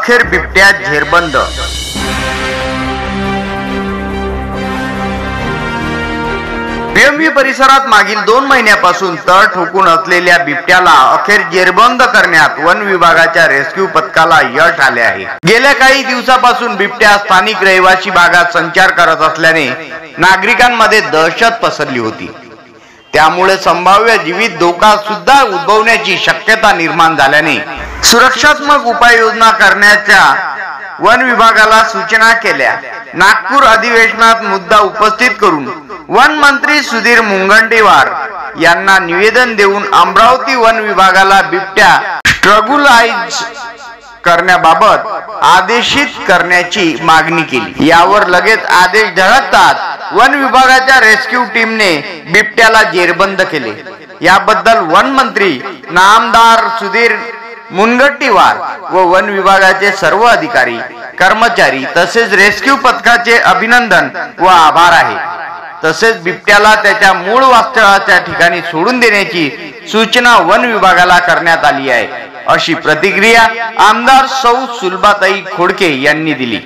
अखेर बिबट्या झेरबंद। बीएमव्ही परिसरात मागील 2 महिन्यापासून तळ ठोकून असलेल्या बिबट्याला अखेर जेरबंद करण्यात वन विभागाच्या रेस्क्यू पथकाला यश आले आहे। गेल्या काही दिवसापासून बिबट्या स्थानिक रहिवासी भागात संचार करत असल्याने नागरिकांमध्ये दहशत पसरली होती। त्यामुळे संभाव्य जीवित धोका सुद्धा उद्भवण्याची शक्यता निर्माण झाल्याने सुरक्षात्मक उपाययोजना करण्याच्या वन विभागाला सूचना केल्या। नागपूर अधिवेशनात मुद्दा उपस्थित करून वन मंत्री सुधीर मुनगंटीवार यांना निवेदन देऊन अमरावती वन विभागाला बिबट्या स्ट्रगुलाइज करण्याबाबत आदेशित करण्याची मागणी केली। यावर लगेच आदेश झळकतात वन विभागाच्या रेस्क्यू टीमने बिबट्याला जेरबंद केले। याबद्दल वन मंत्री नामदार सुधीर मुनगंटीवार व वन विभागाचे सर्व अधिकारी कर्मचारी तसेच रेस्क्यू पथकाचे अभिनंदन व आभार आहे। तसेच बिबट्याला त्याच्या मूळ वास्तव्याच्या ठिकाणी सोडून देण्याची सूचना वन विभागाला करण्यात आली आहे, अशी प्रतिक्रिया आमदार सौ सुलभाताई खोडके यांनी दिली।